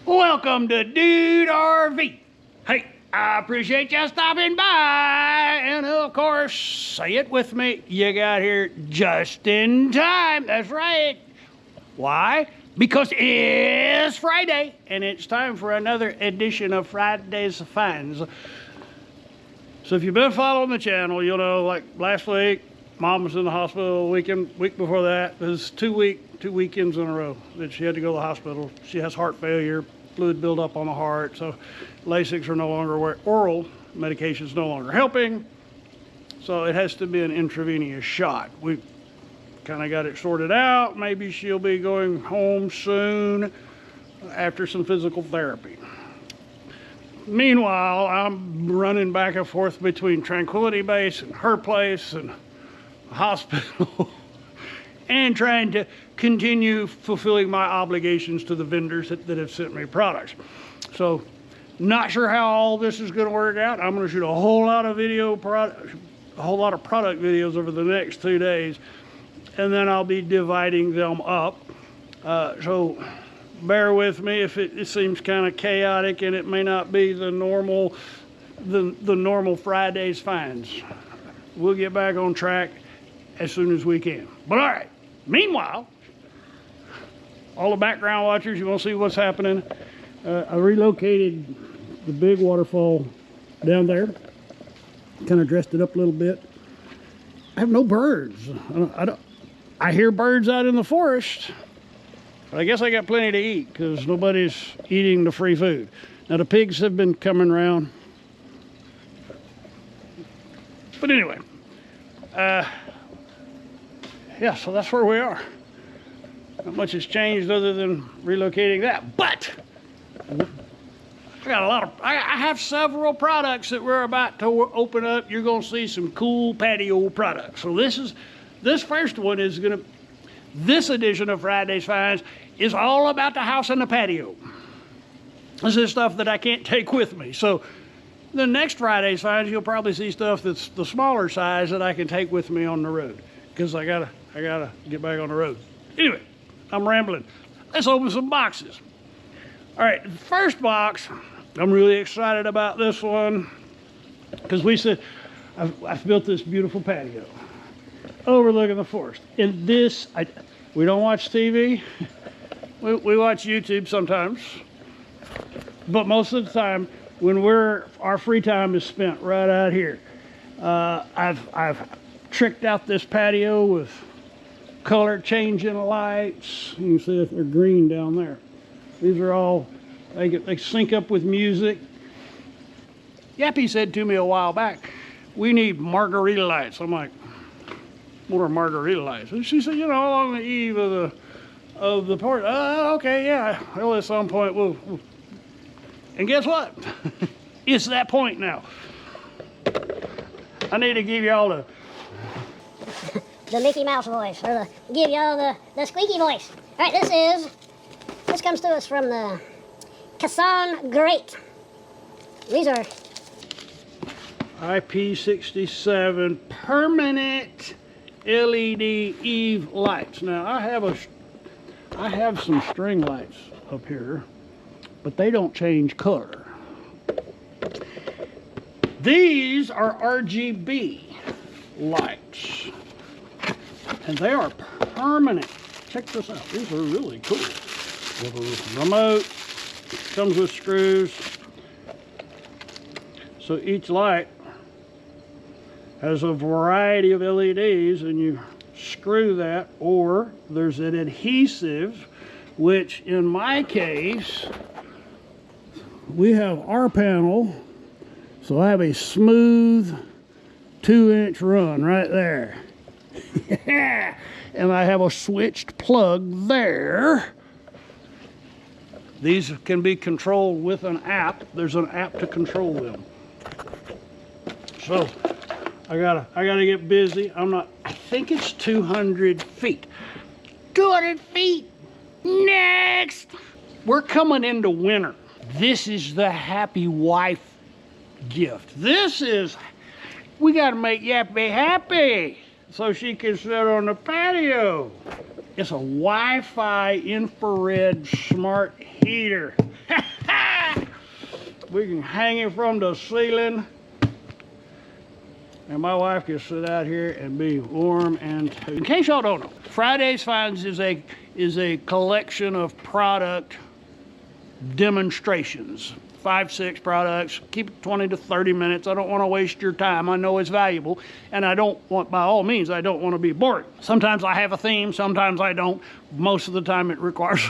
Welcome to BougeRV. Hey, I appreciate you stopping by. And of course, say it with me, you got here just in time. That's right. Why? Because it's Friday and it's time for another edition of Friday's Finds. So if you've been following the channel, you'll know, like last week, Mom was in the hospital. Week before that, it was two weekends in a row that she had to go to the hospital. She has heart failure, fluid buildup on the heart, so Lasix are no longer oral medication's no longer helping, so it has to be an intravenous shot. We kind of got it sorted out. Maybe she'll be going home soon after some physical therapy. Meanwhile, I'm running back and forth between Tranquility Base and her place and the hospital and trying to continue fulfilling my obligations to the vendors that have sent me products. So not sure how all this is going to work out. I'm going to shoot a whole lot of product videos over the next 2 days, and then I'll be dividing them up. So bear with me if it seems kind of chaotic and it may not be the normal Friday's finds. We'll get back on track as soon as we can. But all right, meanwhile, all the background watchers, you want to see what's happening. I relocated the big waterfall down there, kind of dressed it up a little bit. I have no birds. I hear birds out in the forest, but I guess I got plenty to eat because nobody's eating the free food. Now the pigs have been coming around. But anyway, yeah, so that's where we are. Not much has changed other than relocating that, but I have several products that we're about to open up. You're going to see some cool patio products. So this first one is this edition of Friday's Finds is all about the house and the patio. This is stuff that I can't take with me. So the next Friday's Finds, you'll probably see stuff that's the smaller size that I can take with me on the road, because I gotta get back on the road. Anyway, I'm rambling. Let's open some boxes. All right, the first box, I'm really excited about this one because we said I've built this beautiful patio overlooking the forest. And this, we don't watch TV. We watch YouTube sometimes, but most of the time when our free time is spent right out here. I've tricked out this patio with color changing lights. You can see if they're green down there. These are all, they sync up with music. Yappy said to me a while back, we need margarita lights. I'm like, what are margarita lights? And she said, you know, along the eve of the party. Okay, yeah. Well, at some point we'll and guess what? It's that point now. I need to give y'all the Mickey Mouse voice, or give y'all the squeaky voice. All right, this comes to us from the Kassan Great. These are IP67 permanent LED Eve lights. Now I have some string lights up here, but they don't change color. These are RGB lights, and they are permanent. Check this out. These are really cool. We have a remote, comes with screws. So each light has a variety of LEDs, and you screw that, or there's an adhesive, which in my case, we have our panel, so I have a smooth 2-inch run right there. And I have a switched plug there. These can be controlled with an app. There's an app to control them. So I gotta get busy. I think it's 200 feet. 200 feet. Next. We're coming into winter. This is the happy wife gift. We gotta make Yappy happy so she can sit on the patio. It's a Wi-Fi infrared smart heater. We can hang it from the ceiling. And my wife can sit out here and be warm and toasty. In case y'all don't know, Friday's Finds is a collection of product demonstrations. 5, 6 products. Keep it 20 to 30 minutes. I don't want to waste your time. I know it's valuable, and I don't want, by all means, I don't want to be boring. Sometimes I have a theme, sometimes I don't. Most of the time it requires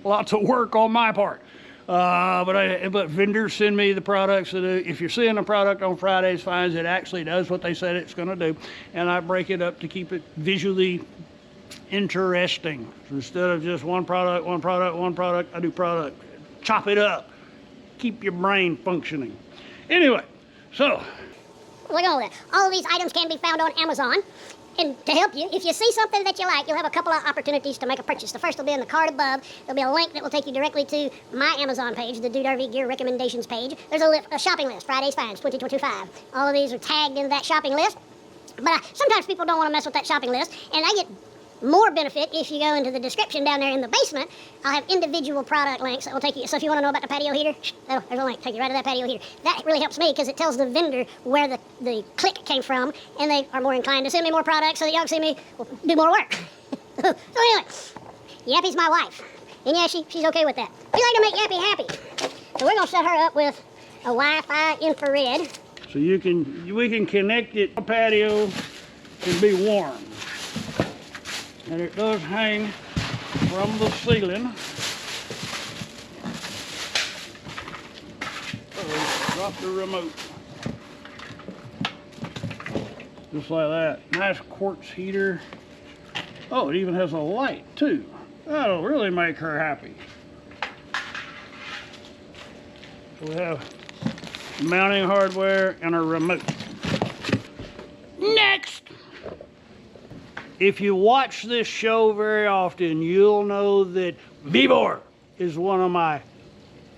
lots of work on my part. But vendors send me the products that if you're seeing a product on Friday's Finds, it actually does what they said it's going to do, and I break it up to keep it visually interesting. So instead of just one product, I do product. Chop it up. Keep your brain functioning. Anyway, so look at all that. All of these items can be found on Amazon. And to help you, if you see something that you like, you'll have a couple of opportunities to make a purchase. The first will be in the card above. There'll be a link that will take you directly to my Amazon page, the BougeRV Gear Recommendations page. There's a shopping list, Friday's Finds 2025. All of these are tagged into that shopping list. But sometimes people don't want to mess with that shopping list, and I get more benefit if you go into the description down there in the basement. I'll have individual product links that will take you. So if you want to know about the patio heater, there's a link, take you right to that patio heater. That really helps me because it tells the vendor where the click came from, and they are more inclined to send me more products so that y'all can see me do more work. So anyway, Yappy's my wife, and yeah, she's okay with that. We like to make Yappy happy, so we're gonna set her up with a Wi-Fi infrared. So we can connect it to the patio and be warm. And it does hang from the ceiling. Drop the remote. Just like that. Nice quartz heater. Oh, it even has a light too. That'll really make her happy. So we have mounting hardware and a remote. Next! If you watch this show very often, you'll know that VEVOR is one of my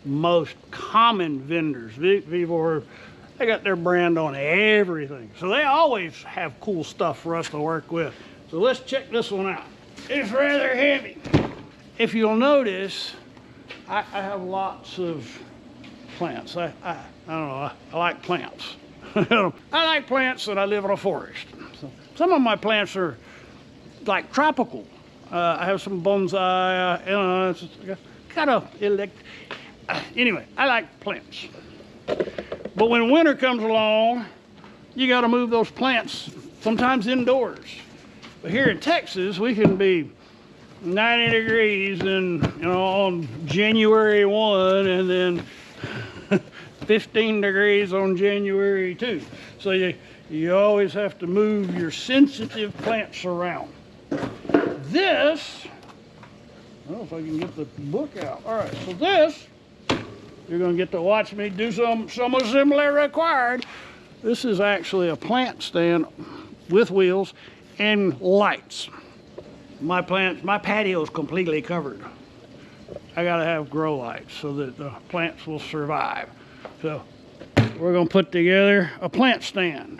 most common vendors. VEVOR, they got their brand on everything. So they always have cool stuff for us to work with. So let's check this one out. It's rather heavy. If you'll notice, I have lots of plants. I don't know, I like plants. I like plants and I live in a forest. So some of my plants are like tropical. I have some bonsai, it's kind of anyway, I like plants. But when winter comes along, you got to move those plants sometimes indoors. But here in Texas, we can be 90 degrees and on January 1 and then 15 degrees on January 2. So you always have to move your sensitive plants around. This, I don't know if I can get the book out. All right, so this, you're going to get to watch me do some assembly required. This is actually a plant stand with wheels and lights. My patio is completely covered. I got to have grow lights so that the plants will survive. So we're going to put together a plant stand.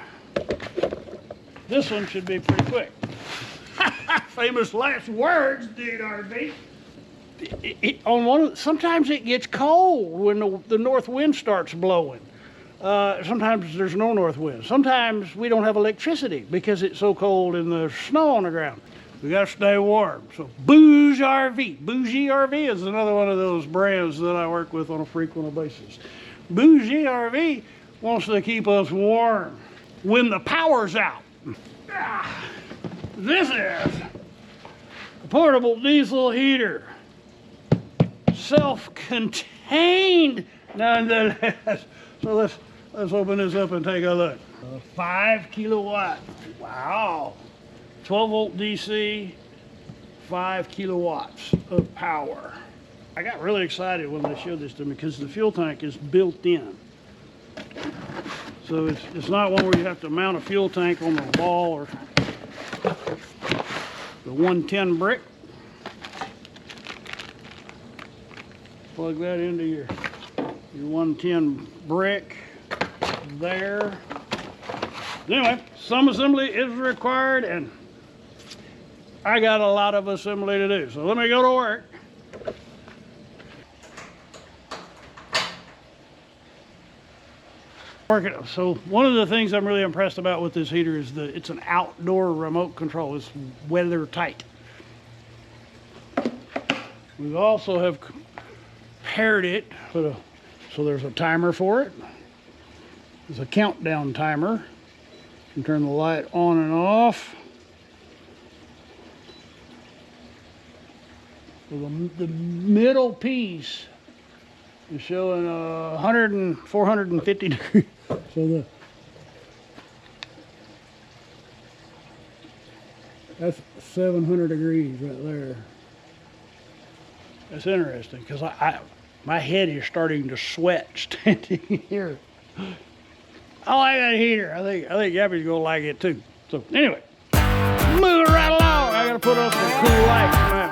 This one should be pretty quick. Famous last words, BougeRV. Sometimes it gets cold when the north wind starts blowing. Sometimes there's no north wind. Sometimes we don't have electricity because it's so cold and there's snow on the ground. We gotta stay warm. So BougeRV. BougeRV is another one of those brands that I work with on a frequent basis. BougeRV wants to keep us warm when the power's out. This is a portable diesel heater. Self-contained nonetheless. So let's open this up and take a look. 5 kilowatt. Wow. 12 volt DC, 5 kilowatts of power. I got really excited when they showed this to me because the fuel tank is built in. So it's not one where you have to mount a fuel tank on the wall or the 110 brick. Plug that into your 110 brick there. Anyway, some assembly is required, and I got a lot of assembly to do. So let me go to work. So one of the things I'm really impressed about with this heater is it's an outdoor remote control. It's weather tight. We also have paired it with so there's a timer for it. There's a countdown timer. You can turn the light on and off. So the middle piece is showing 450 degrees. So that's 700 degrees right there. That's interesting because my head is starting to sweat standing here. I like that heater. I think Gabby's gonna like it too. So anyway, moving right along. I gotta put on some cool lights now.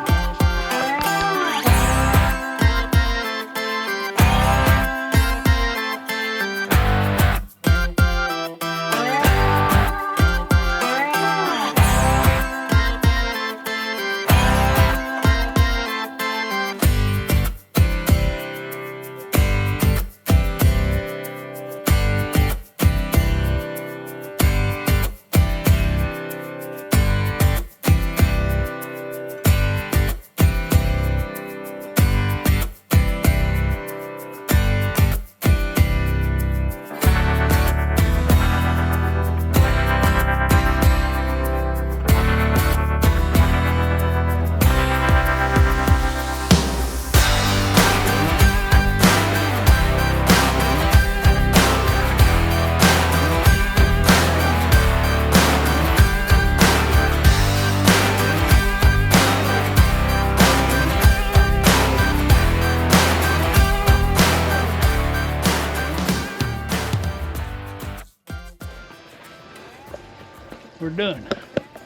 We're done.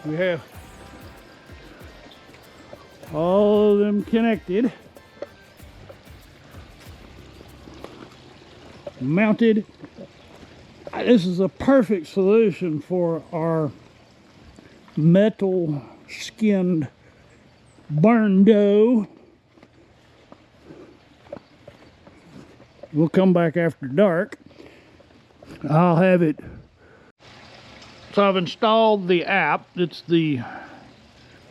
We have all of them connected, mounted. This is a perfect solution for our metal skinned barndo. We'll come back after dark. I'll have it. So I've installed the app. It's the,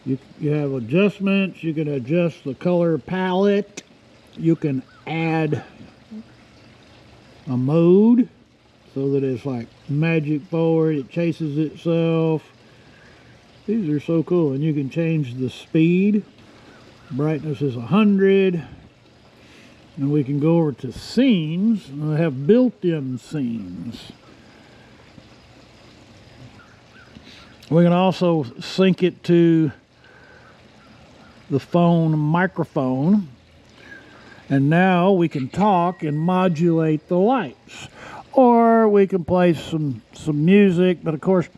you have adjustments. You can adjust the color palette. You can add a mode so that it's like magic forward. It chases itself. These are so cool. And you can change the speed. Brightness is 100. And we can go over to scenes. And they have built-in scenes. We can also sync it to the phone microphone. And now we can talk and modulate the lights. Or we can play some music, but of course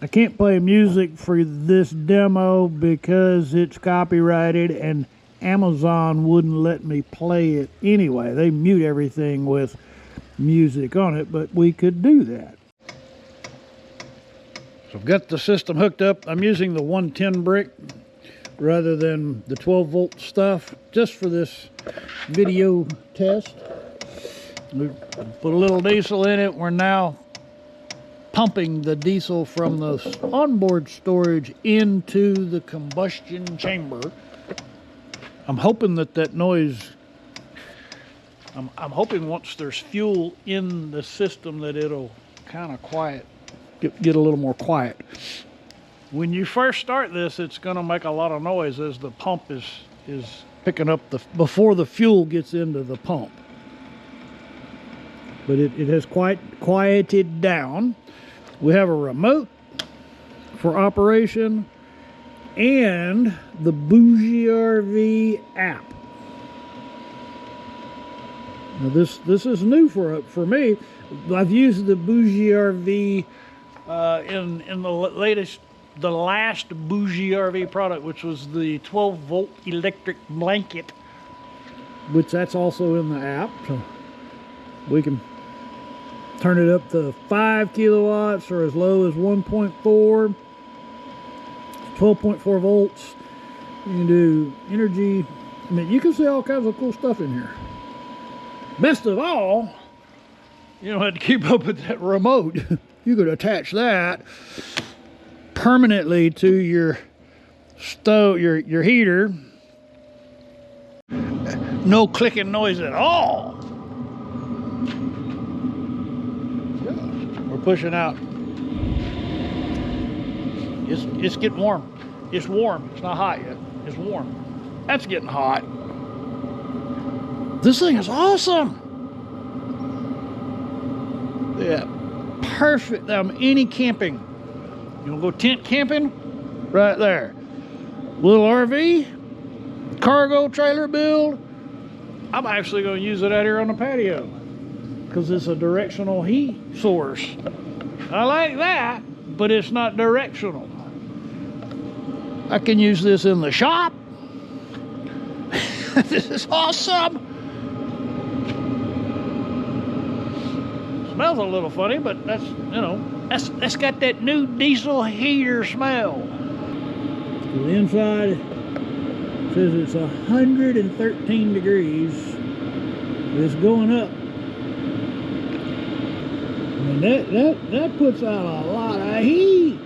I can't play music for this demo because it's copyrighted and Amazon wouldn't let me play it anyway. They mute everything with music on it, but we could do that. So I've got the system hooked up. I'm using the 110 brick rather than the 12 volt stuff just for this video test. We put a little diesel in it. We're now pumping the diesel from the onboard storage into the combustion chamber. I'm hoping that noise, I'm hoping once there's fuel in the system that it'll kind of quiet, get a little more quiet. When you first start this, it's going to make a lot of noise as the pump is picking up before the fuel gets into the pump. But it has quieted down. We have a remote for operation and the BougeRV app. Now this is new for me. I've used the BougeRV in the last BougeRV product, which was the 12 volt electric blanket, which that's also in the app. So we can turn it up to 5 kilowatts or as low as 1.4. 12.4 volts. You can do energy. I mean, you can see all kinds of cool stuff in here. Best of all, you don't have to keep up with that remote. You could attach that permanently to your stove, your heater. No clicking noise at all. We're pushing out. It's getting warm. It's warm. It's not hot yet. It's warm. That's getting hot. This thing is awesome. Yeah, perfect. Any camping. You wanna go tent camping? Right there. Little RV, cargo trailer build. I'm actually gonna use it out here on the patio because it's a directional heat source. I like that, but it's not directional. I can use this in the shop. This is awesome. Smells a little funny, but that's, you know, that's got that new diesel heater smell. So the inside says it's 113 degrees. It's going up. And that puts out a lot of heat.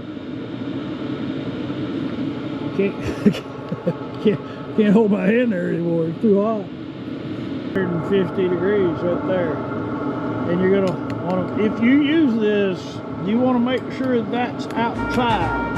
Can't hold my hand there anymore. It's too hot. 150 degrees right there. And you're gonna want to, if you use this, you want to make sure that's outside.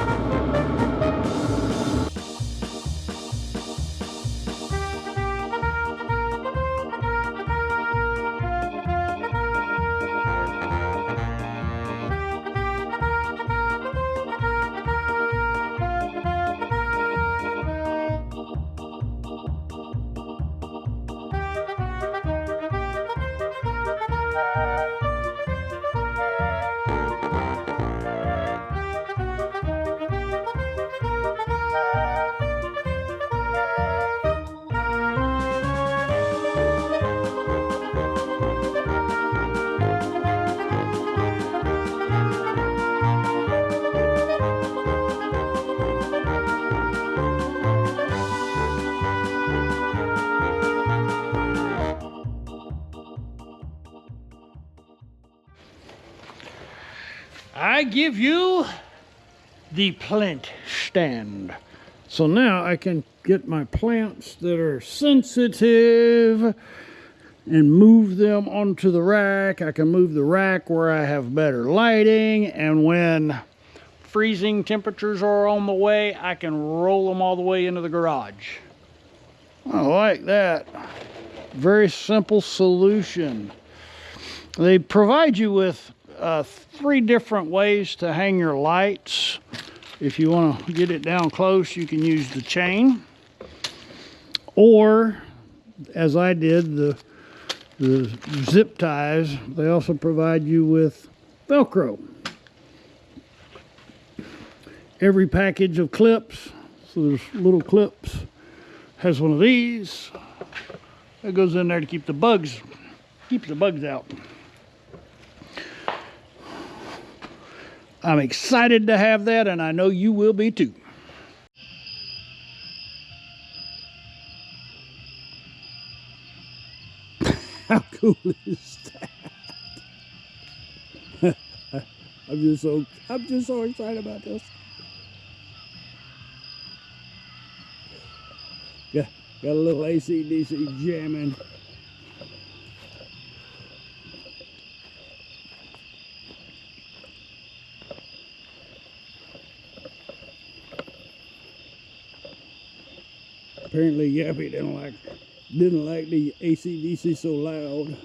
I give you the plant stand. So now I can get my plants that are sensitive and move them onto the rack. I can move the rack where I have better lighting, and when freezing temperatures are on the way, I can roll them all the way into the garage. I like that. Very simple solution. They provide you with 3 different ways to hang your lights. If you want to get it down close, you can use the chain, or as I did, the zip ties. They also provide you with Velcro. Every package of clips, so there's little clips, has one of these. It goes in there to keep the bugs out. I'm excited to have that, and I know you will be too. How cool is that? I'm just so excited about this. Got a little AC/DC jamming. Apparently Yappy didn't like the AC/DC so loud.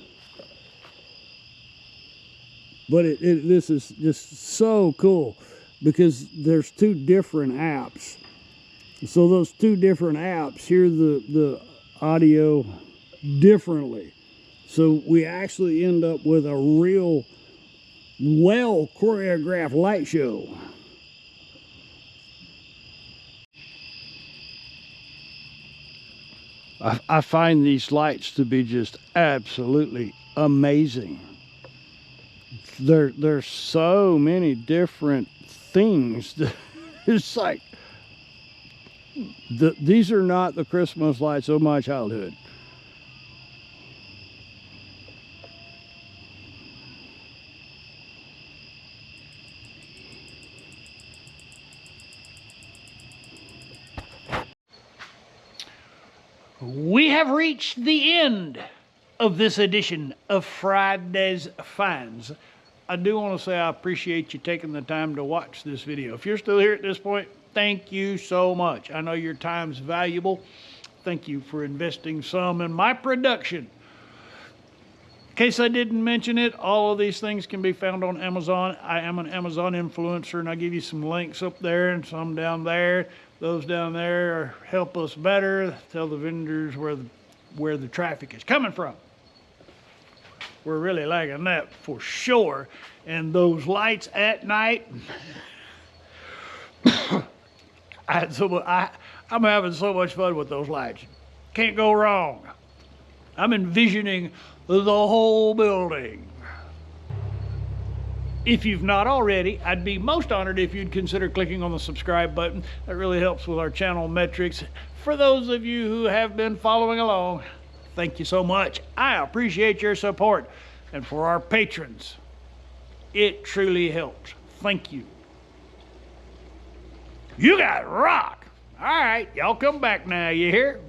But this is just so cool because there's 2 different apps. So those 2 different apps hear the audio differently. So we actually end up with a real well choreographed light show. I find these lights to be just absolutely amazing. There's so many different things. It's like These are not the Christmas lights of my childhood. We have reached the end of this edition of Friday's Finds. I do want to say I appreciate you taking the time to watch this video. If you're still here at this point, thank you so much. I know your time's valuable. Thank you for investing some in my production. In case I didn't mention it, all of these things can be found on Amazon. I am an Amazon influencer, and I give you some links up there and some down there. Those down there help us better, tell the vendors where the traffic is coming from. We're really liking that for sure. And those lights at night, I'm having so much fun with those lights. Can't go wrong. I'm envisioning the whole building. If you've not already, I'd be most honored if you'd consider clicking on the subscribe button. That really helps with our channel metrics. For those of you who have been following along, thank you so much. I appreciate your support. And for our patrons, it truly helps. Thank you. You guys rock. All right, y'all come back now, you hear?